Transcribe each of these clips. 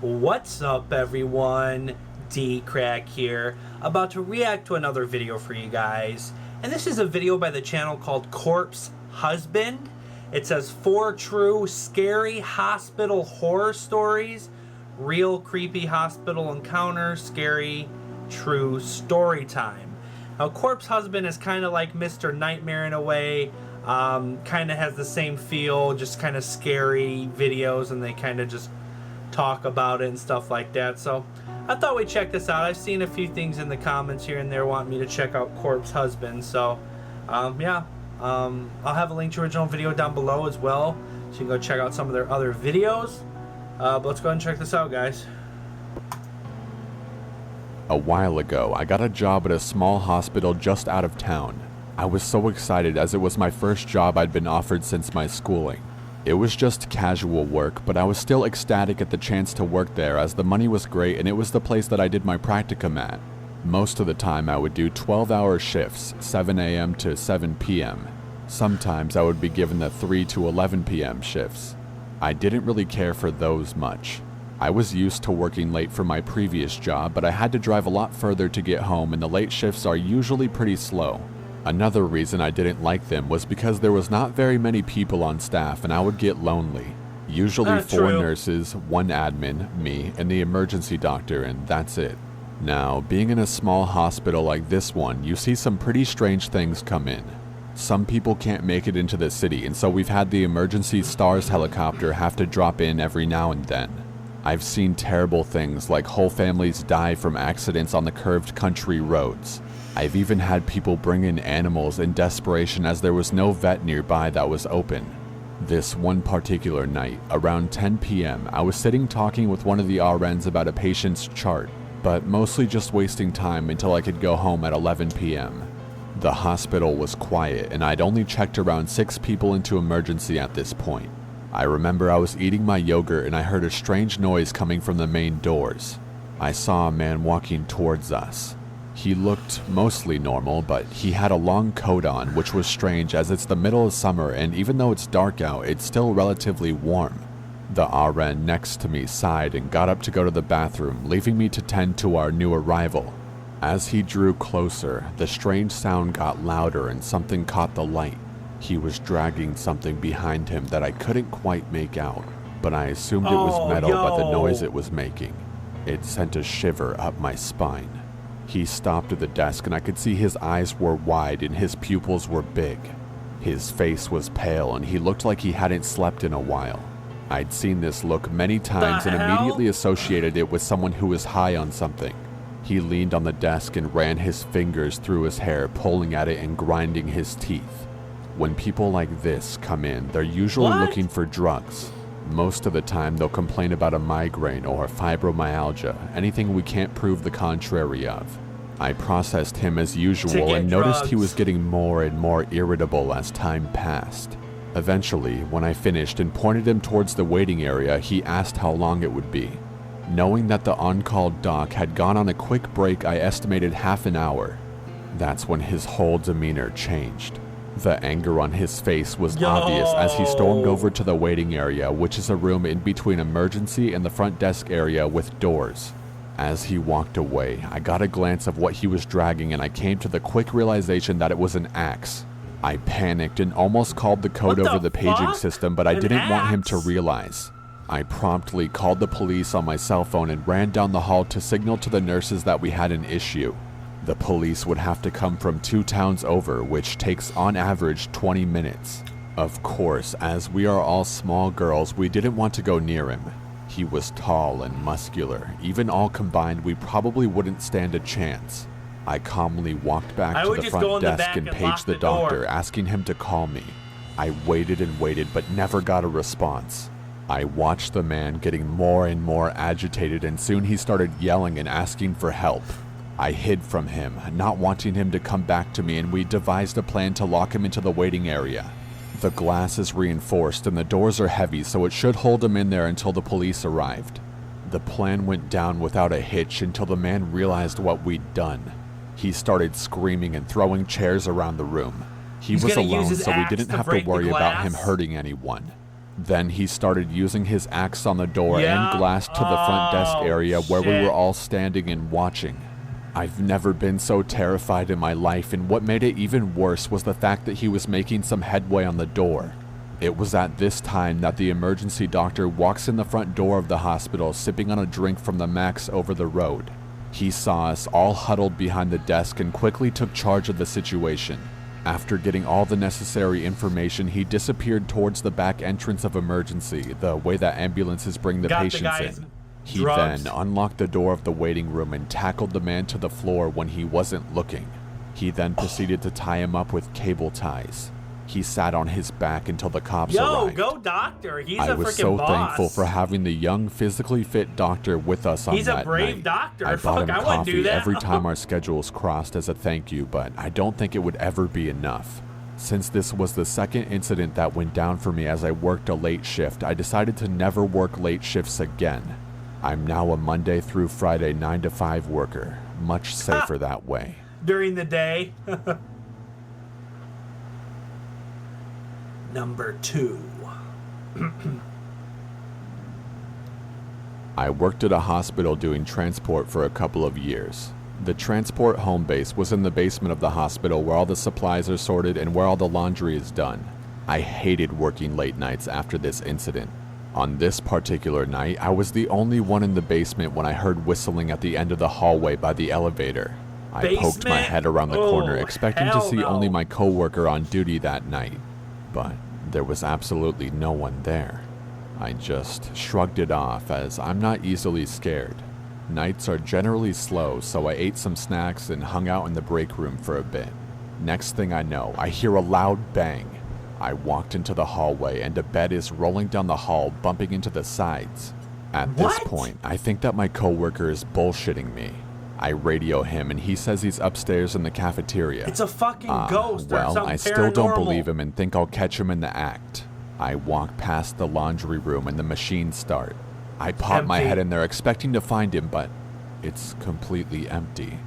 What's up, everyone? Dkrack here, about to react to another video for you guys. And this is a video by the channel called Corpse Husband. It says 4 true scary hospital horror stories, real creepy hospital encounters, scary true story time. Now, Corpse Husband is kind of like Mr. Nightmare in a way. Kind of has the same feel, just kind of scary videos, and they kind of just talk about it and stuff like that. So I thought we'd check this out. I've seen a few things in the comments here and there wanting me to check out Corpse Husband. So yeah, I'll have a link to original video down below as well, so you can go check out some of their other videos. But let's go ahead and check this out, guys. A while ago, I got a job at a small hospital just out of town. I was so excited as it was my first job I'd been offered since my schooling. It was just casual work, but I was still ecstatic at the chance to work there as the money was great and it was the place that I did my practicum at. Most of the time I would do 12-hour shifts, 7 a.m. to 7 p.m. Sometimes I would be given the 3 to 11 p.m. shifts. I didn't really care for those much. I was used to working late for my previous job, but I had to drive a lot further to get home and the late shifts are usually pretty slow. Another reason I didn't like them was because there was not very many people on staff and I would get lonely. Usually 4 nurses, 1 admin, me, and the emergency doctor, and that's it. Now, being in a small hospital like this one, you see some pretty strange things come in. Some people can't make it into the city, and so we've had the emergency STARS helicopter have to drop in every now and then. I've seen terrible things like whole families die from accidents on the curved country roads. I've even had people bring in animals in desperation as there was no vet nearby that was open. This one particular night, around 10 p.m., I was sitting talking with one of the RNs about a patient's chart, but mostly just wasting time until I could go home at 11 p.m. The hospital was quiet and I'd only checked around 6 people into emergency at this point. I remember I was eating my yogurt and I heard a strange noise coming from the main doors. I saw a man walking towards us. He looked mostly normal, but he had a long coat on, which was strange as it's the middle of summer and even though it's dark out, it's still relatively warm. The RN next to me sighed and got up to go to the bathroom, leaving me to tend to our new arrival. As he drew closer, the strange sound got louder and something caught the light. He was dragging something behind him that I couldn't quite make out, but I assumed it was metal by the noise it was making. It sent a shiver up my spine. He stopped at the desk and I could see his eyes were wide and his pupils were big. His face was pale and he looked like he hadn't slept in a while. I'd seen this look many times and immediately associated it with someone who was high on something. He leaned on the desk and ran his fingers through his hair, pulling at it and grinding his teeth. When people like this come in, they're usually looking for drugs. Most of the time they'll complain about a migraine or fibromyalgia, anything we can't prove the contrary of. I processed him as usual and noticed he was getting more and more irritable as time passed. Eventually, when I finished and pointed him towards the waiting area, he asked how long it would be. Knowing that the on-call doc had gone on a quick break, I estimated half an hour. That's when his whole demeanor changed. The anger on his face was obvious as he stormed over to the waiting area, which is a room in between emergency and the front desk area with doors. As he walked away, I got a glance of what he was dragging and I came to the quick realization that it was an axe. I panicked and almost called the code over the paging system, but I didn't want him to realize. I promptly called the police on my cell phone and ran down the hall to signal to the nurses that we had an issue. The police would have to come from 2 towns over, which takes on average 20 minutes. Of course, as we are all small girls, we didn't want to go near him. He was tall and muscular. Even all combined, we probably wouldn't stand a chance. I calmly walked back to the front desk and paged the doctor, asking him to call me. I waited and waited, but never got a response. I watched the man getting more and more agitated, and soon he started yelling and asking for help. I hid from him, not wanting him to come back to me, and we devised a plan to lock him into the waiting area. The glass is reinforced and the doors are heavy, so it should hold him in there until the police arrived. The plan went down without a hitch until the man realized what we'd done. He started screaming and throwing chairs around the room. He was alone, so we didn't have to worry about him hurting anyone. Then he started using his axe on the door Yeah. and glass to the front desk area where we shit. were all standing and watching. I've never been so terrified in my life, and what made it even worse was the fact that he was making some headway on the door. It was at this time that the emergency doctor walks in the front door of the hospital sipping on a drink from the Max over the road. He saw us all huddled behind the desk and quickly took charge of the situation. After getting all the necessary information, he disappeared towards the back entrance of emergency, the way that ambulances bring the Got the patients guys in. He drugged. then unlocked the door of the waiting room and tackled the man to the floor when he wasn't looking. He then proceeded to tie him up with cable ties. He sat on his back until the cops arrived. Go doctor. He's I a was freaking so boss. thankful for having the young, physically fit doctor with us on He's that a brave night. doctor. I bought Fuck, him I wouldn't do coffee that. every time our schedules crossed as a thank you, but I don't think it would ever be enough. Since this was the second incident that went down for me as I worked a late shift, I decided to never work late shifts again. I'm now a Monday through Friday 9 to 5 worker. Much safer that way. During the day. Number 2. I worked at a hospital doing transport for a couple of years. The transport home base was in the basement of the hospital where all the supplies are sorted and where all the laundry is done. I hated working late nights after this incident. On this particular night, I was the only one in the basement when I heard whistling at the end of the hallway by the elevator. I poked my head around the corner, expecting to see only my coworker on duty that night. But there was absolutely no one there. I just shrugged it off as I'm not easily scared. Nights are generally slow, so I ate some snacks and hung out in the break room for a bit. Next thing I know, I hear a loud bang. I walked into the hallway and a bed is rolling down the hall, bumping into the sides. At this point, I think that my coworker is bullshitting me. I radio him and he says he's upstairs in the cafeteria. It's a fucking ghost or Well, something I still don't paranormal. believe him and think I'll catch him in the act. I walk past the laundry room and the machines start. I pop my Empty. head in there expecting to find him, but it's completely empty.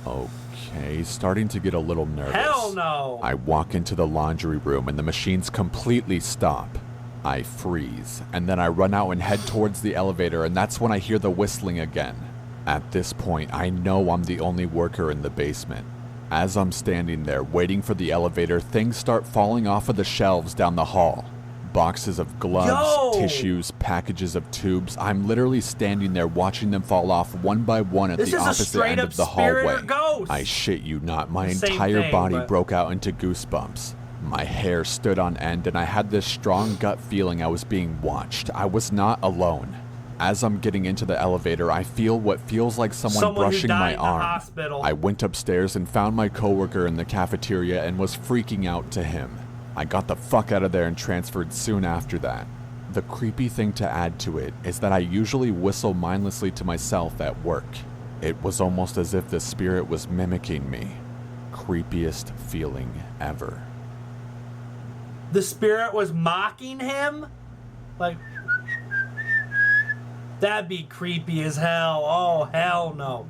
Okay, starting to get a little nervous. Hell no. I walk into the laundry room and the machines completely stop. I freeze, and then I run out and head towards the elevator, and that's when I hear the whistling again. At this point, I know I'm the only worker in the basement. As I'm standing there waiting for the elevator, things start falling off of the shelves down the hall. Boxes of gloves, tissues, packages of tubes. I'm literally standing there watching them fall off one by one at This the is a opposite end straight-up of the spirit or hallway. ghost. I shit you not, my Same entire thing, body but- broke out into goosebumps. My hair stood on end and I had this strong gut feeling I was being watched. I was not alone. As I'm getting into the elevator, I feel what feels like someone brushing my arm. Hospital. I went upstairs and found my coworker in the cafeteria and was freaking out to him. I got the fuck out of there and transferred soon after that. The creepy thing to add to it is that I usually whistle mindlessly to myself at work. It was almost as if the spirit was mimicking me. Creepiest feeling ever. The spirit was mocking him? Like, that'd be creepy as hell. Oh, hell no.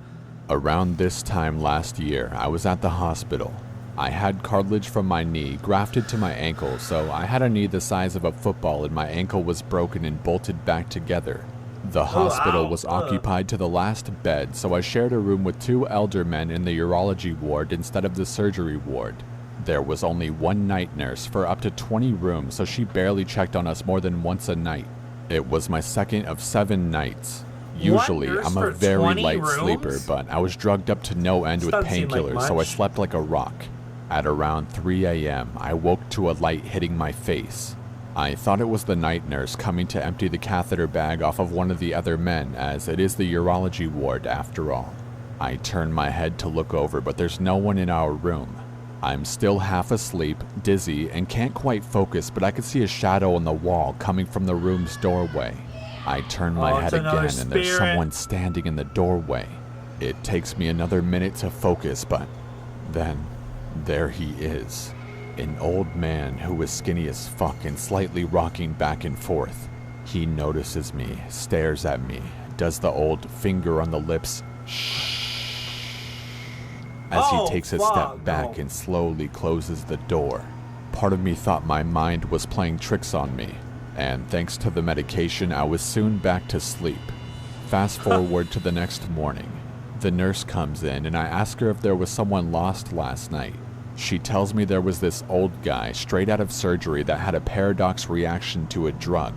Around this time last year, I was at the hospital. I had cartilage from my knee grafted to my ankle, so I had a knee the size of a football and my ankle was broken and bolted back together. The hospital was occupied to the last bed, so I shared a room with 2 elder men in the urology ward instead of the surgery ward. There was only one night nurse for up to 20 rooms, so she barely checked on us more than once a night. It was my second of 7 nights. Usually, nurse I'm a for very 20 light rooms? sleeper, but I was drugged up to no end with Doesn't seem like painkillers, so I much. slept like a rock. At around 3 a.m., I woke to a light hitting my face. I thought it was the night nurse coming to empty the catheter bag off of one of the other men, as it is the urology ward after all. I turn my head to look over, but there's no one in our room. I'm still half asleep, dizzy, and can't quite focus, but I can see a shadow on the wall coming from the room's doorway. I turn my head it's another again, and there's spirit. someone standing in the doorway. It takes me another minute to focus, but then there he is. An old man who is skinny as fuck and slightly rocking back and forth. He notices me, stares at me, does the old finger on the lips as he takes a step back and slowly closes the door. Part of me thought my mind was playing tricks on me. and thanks to the medication, I was soon back to sleep. Fast forward to the next morning. The nurse comes in and I ask her if there was someone lost last night. She tells me there was this old guy straight out of surgery that had a paradox reaction to a drug.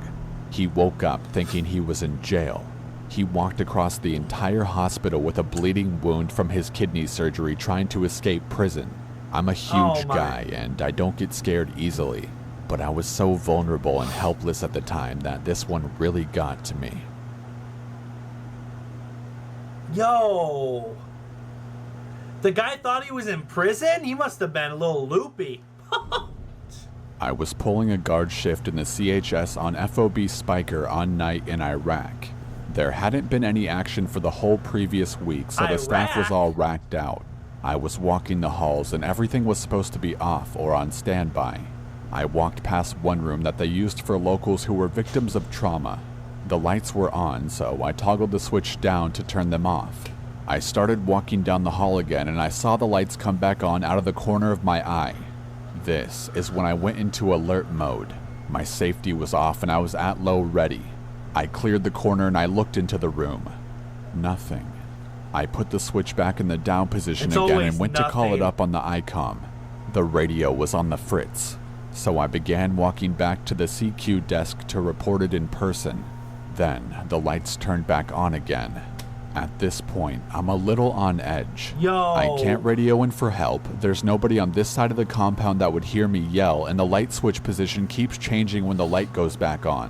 He woke up thinking he was in jail. He walked across the entire hospital with a bleeding wound from his kidney surgery trying to escape prison. I'm a huge guy and I don't get scared easily, but I was so vulnerable and helpless at the time that this one really got to me. Yo! The guy thought he was in prison? He must have been a little loopy. I was pulling a guard shift in the CHS on FOB Spiker on night in Iraq. There hadn't been any action for the whole previous week, so the staff was all racked out. I was walking the halls and everything was supposed to be off or on standby. I walked past one room that they used for locals who were victims of trauma. The lights were on, so I toggled the switch down to turn them off. I started walking down the hall again and I saw the lights come back on out of the corner of my eye. This is when I went into alert mode. My safety was off and I was at low ready. I cleared the corner and I looked into the room. Nothing. I put the switch back in the down position again and went to call it up on the ICOM. The radio was on the fritz, so I began walking back to the CQ desk to report it in person. Then the lights turned back on again. At this point, I'm a little on edge. I can't radio in for help, there's nobody on this side of the compound that would hear me yell, and the light switch position keeps changing when the light goes back on.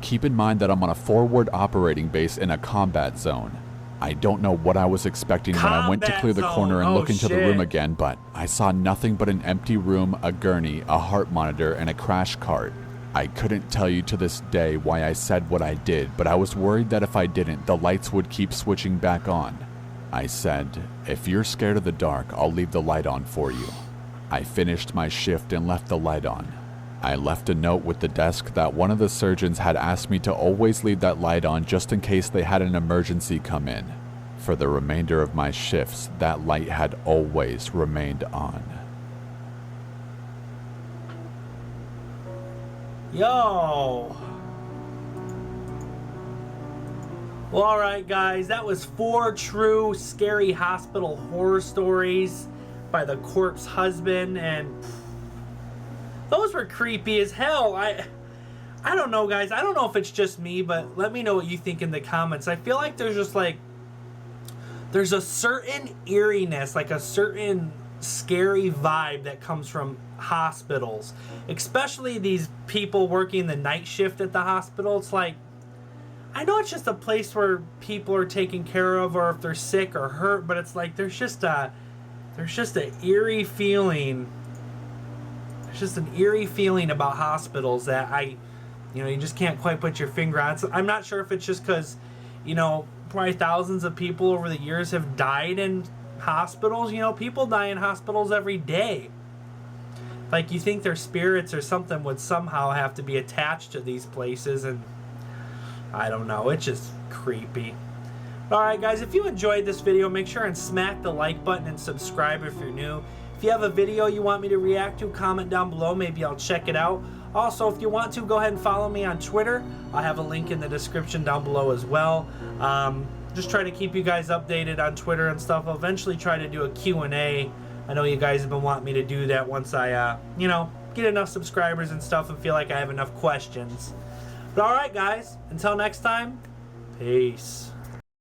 Keep in mind that I'm on a forward operating base in a combat zone. I don't know what I was expecting when I went to clear the corner and look into the room again, but I saw nothing but an empty room, a gurney, a heart monitor, and a crash cart. I couldn't tell you to this day why I said what I did, but I was worried that if I didn't, the lights would keep switching back on. I said, "If you're scared of the dark, I'll leave the light on for you." I finished my shift and left the light on. I left a note with the desk that one of the surgeons had asked me to always leave that light on just in case they had an emergency come in. For the remainder of my shifts, that light had always remained on. Yo! Well, alright guys, that was 4 true scary hospital horror stories by the corpse husband, and those were creepy as hell. I don't know, guys. I don't know if it's just me, but let me know what you think in the comments. I feel like there's just like, there's a certain eeriness, like a certain scary vibe that comes from hospitals, especially these people working the night shift at the hospital. It's like, I know it's just a place where people are taken care of, or if they're sick or hurt, but it's like there's just an eerie feeling. There's just an eerie feeling about hospitals that you just can't quite put your finger on. So I'm not sure if it's just because, probably thousands of people over the years have died in hospitals. People die in hospitals every day. Like, you think their spirits or something would somehow have to be attached to these places, and I don't know, it's just creepy. Alright guys, if you enjoyed this video, make sure and smack the like button and subscribe if you're new. If you have a video you want me to react to, comment down below, maybe I'll check it out. Also, if you want to, go ahead and follow me on Twitter. I'll have a link in the description down below as well. Just try to keep you guys updated on Twitter and stuff. I'll eventually try to do a Q&A. I know you guys have been wanting me to do that once I, get enough subscribers and stuff and feel like I have enough questions. But alright guys, until next time, peace.